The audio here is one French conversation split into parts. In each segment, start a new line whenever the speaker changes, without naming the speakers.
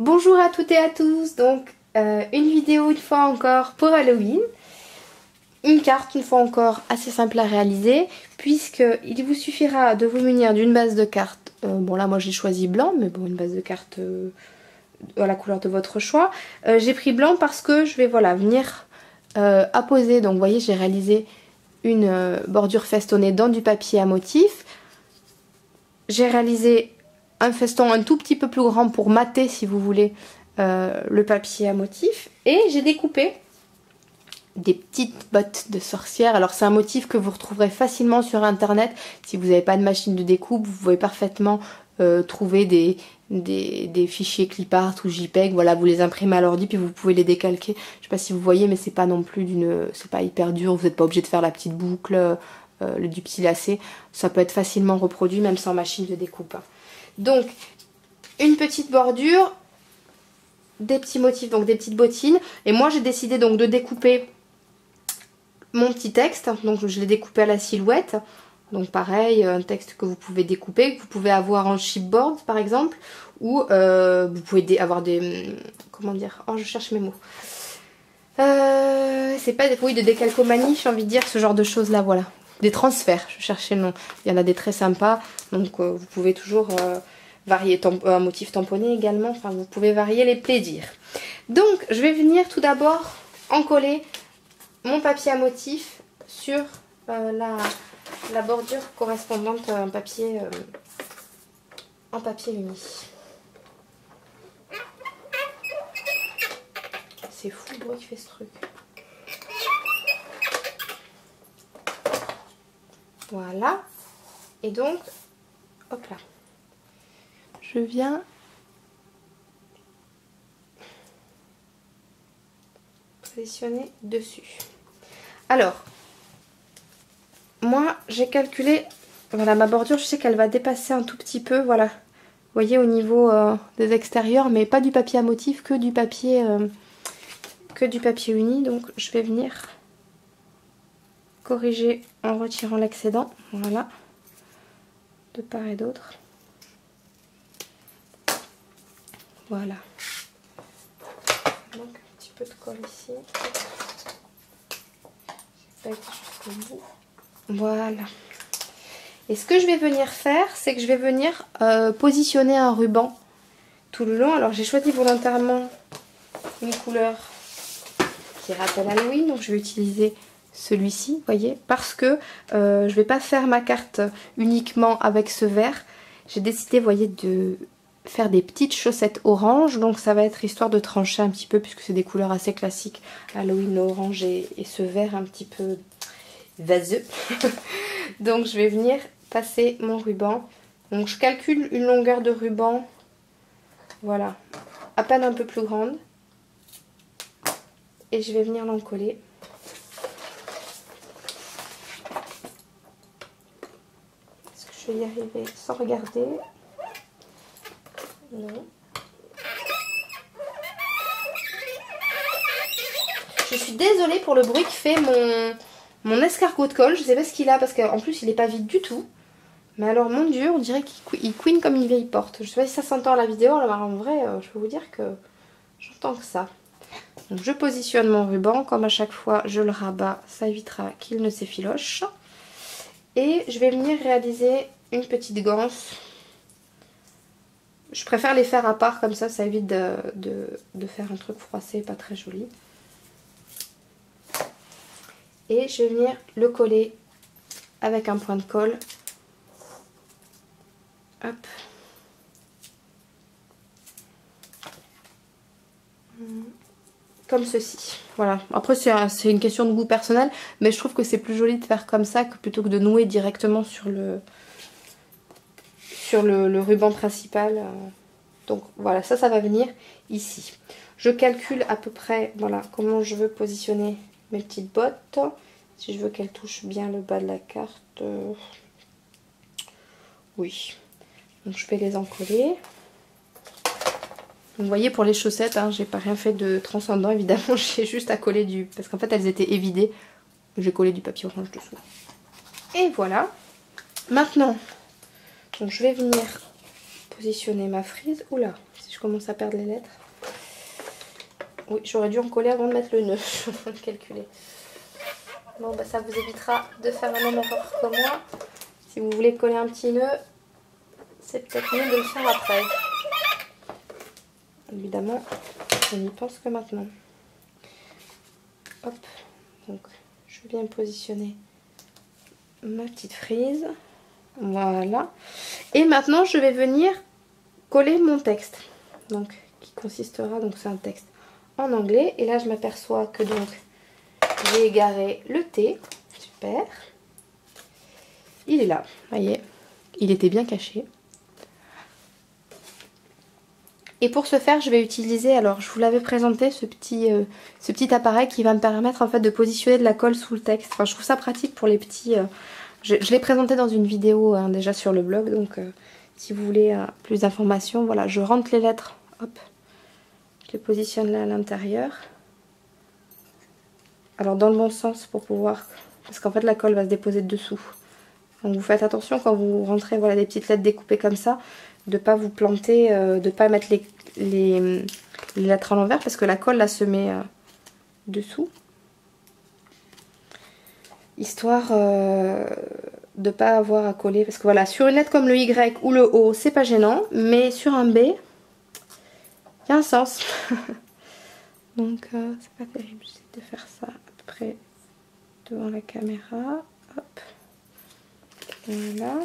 Bonjour à toutes et à tous, donc une vidéo une fois encore pour Halloween. Une carte une fois encore assez simple à réaliser puisque il vous suffira de vous munir d'une base de cartes. Bon là moi j'ai choisi blanc mais bon une base de cartes à la couleur de votre choix. J'ai pris blanc parce que je vais voilà venir apposer, donc vous voyez j'ai réalisé une bordure festonnée dans du papier à motif. J'ai réalisé un feston un tout petit peu plus grand pour mater si vous voulez le papier à motif. Et j'ai découpé des petites bottes de sorcière. Alors c'est un motif que vous retrouverez facilement sur internet. Si vous n'avez pas de machine de découpe, vous pouvez parfaitement trouver des fichiers clipart ou JPEG. Voilà, vous les imprimez à l'ordi puis vous pouvez les décalquer. Je sais pas si vous voyez mais c'est pas non plus c'est pas hyper dur. Vous n'êtes pas obligé de faire la petite boucle, du petit lacet. Ça peut être facilement reproduit même sans machine de découpe. Donc une petite bordure, des petits motifs, donc des petites bottines. Et moi j'ai décidé donc de découper mon petit texte, donc je l'ai découpé à la silhouette. Donc pareil, un texte que vous pouvez découper, que vous pouvez avoir en chipboard par exemple, ou vous pouvez avoir des... comment dire? Oh je cherche mes mots. C'est pas des... oui, de décalcomanie, j'ai envie de dire, ce genre de choses là, voilà. Des transferts, je cherchais le nom. Il y en a des très sympas, donc vous pouvez toujours varier un motif tamponné également. Enfin, vous pouvez varier les plaisirs. Donc, je vais venir tout d'abord encoller mon papier à motif sur la bordure correspondante à un papier en papier uni. C'est fou le bruit qui fait ce truc. Voilà. Et donc, hop là. Je viens positionner dessus. Alors, moi j'ai calculé, voilà ma bordure, je sais qu'elle va dépasser un tout petit peu, voilà. Vous voyez au niveau des extérieurs, mais pas du papier à motif, que du papier uni. Donc je vais venir corriger en retirant l'excédent, voilà, de part et d'autre. Voilà. Donc un petit peu de colle ici. Je vais pas jusqu'au bout. Voilà. Et ce que je vais venir faire, c'est que je vais venir positionner un ruban tout le long. Alors j'ai choisi volontairement une couleur qui rappelle Halloween, donc je vais utiliser celui-ci, vous voyez, parce que je vais pas faire ma carte uniquement avec ce vert. J'ai décidé, vous voyez, de faire des petites chaussettes orange, donc ça va être histoire de trancher un petit peu puisque c'est des couleurs assez classiques, Halloween, orange et ce vert un petit peu vaseux. Donc je vais venir passer mon ruban. Donc je calcule une longueur de ruban, voilà, à peine un peu plus grande, et je vais venir l'encoller. Est-ce que je vais y arriver sans regarder? Non. Je suis désolée pour le bruit que fait mon escargot de colle. Je sais pas ce qu'il a parce qu'en plus il est pas vide du tout. Mais alors mon dieu, on dirait qu'il couine comme une vieille porte. Je sais pas si ça s'entend à la vidéo, alors en vrai je peux vous dire que j'entends que ça. Donc je positionne mon ruban, comme à chaque fois je le rabats, ça évitera qu'il ne s'effiloche. Et je vais venir réaliser une petite ganse. Je préfère les faire à part comme ça évite de faire un truc froissé, pas très joli. Et je vais venir le coller avec un point de colle. Hop. Comme ceci. Voilà. Après c'est une question de goût personnel, mais je trouve que c'est plus joli de faire comme ça que plutôt que de nouer directement sur le ruban principal. Donc voilà, ça va venir ici. Je calcule à peu près, voilà, comment je veux positionner mes petites bottes. Si je veux qu'elles touchent bien le bas de la carte. Oui. Donc je vais les encoller. Vous voyez pour les chaussettes, hein, j'ai pas rien fait de transcendant évidemment, j'ai juste à coller du... Parce qu'en fait elles étaient évidées. J'ai collé du papier orange dessous. Et voilà. Maintenant, donc je vais venir positionner ma frise. Oula, si je commence à perdre les lettres. Oui, j'aurais dû en coller avant de mettre le nœud. Je suis en train de calculer. Bon, bah ça vous évitera de faire la même erreur que moi. Si vous voulez coller un petit nœud, c'est peut-être mieux de le faire après. Évidemment, je n'y pense que maintenant. Hop, donc je viens positionner ma petite frise. Voilà. Et maintenant, je vais venir coller mon texte. Donc, qui consistera, donc c'est un texte en anglais. Et là, je m'aperçois que donc, j'ai égaré le T. Super. Il est là, vous voyez. Il était bien caché. Et pour ce faire, je vais utiliser, alors je vous l'avais présenté, ce petit appareil qui va me permettre en fait de positionner de la colle sous le texte. Enfin, je trouve ça pratique pour les petits... je l'ai présenté dans une vidéo déjà sur le blog, donc si vous voulez plus d'informations, voilà, je rentre les lettres, hop, je les positionne là à l'intérieur. Alors dans le bon sens pour pouvoir... Parce qu'en fait la colle va se déposer dessous. Donc vous faites attention quand vous rentrez voilà, des petites lettres découpées comme ça, de ne pas vous planter, de ne pas mettre les lettres à l'envers parce que la colle là se met dessous. Histoire de ne pas avoir à coller. Parce que voilà, sur une lettre comme le Y ou le O, c'est pas gênant. Mais sur un B, il y a un sens. Donc c'est pas terrible. J'essaie de faire ça à peu près devant la caméra. Hop. Voilà.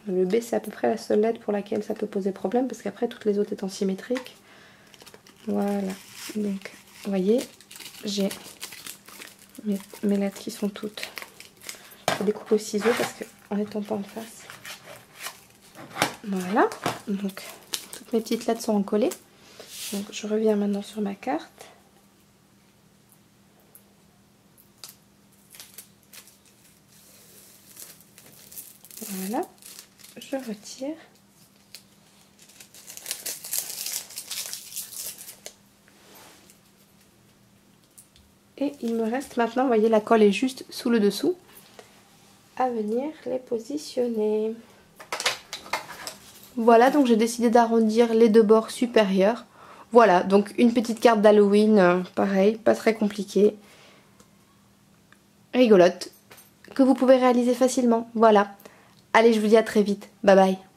Le B, c'est à peu près la seule lettre pour laquelle ça peut poser problème, parce qu'après, toutes les autres étant symétriques. Voilà. Donc, vous voyez, j'ai mes lettres qui sont toutes... Je découpe au ciseau, parce qu'en étant pas en face. Voilà. Donc, toutes mes petites lettres sont encollées. Donc, je reviens maintenant sur ma carte. Voilà. Je retire. Et il me reste maintenant, vous voyez la colle est juste sous le dessous, à venir les positionner. Voilà, donc j'ai décidé d'arrondir les deux bords supérieurs. Voilà, donc une petite carte d'Halloween, pareil, pas très compliquée. Rigolote, que vous pouvez réaliser facilement. Voilà. Allez, je vous dis à très vite. Bye bye.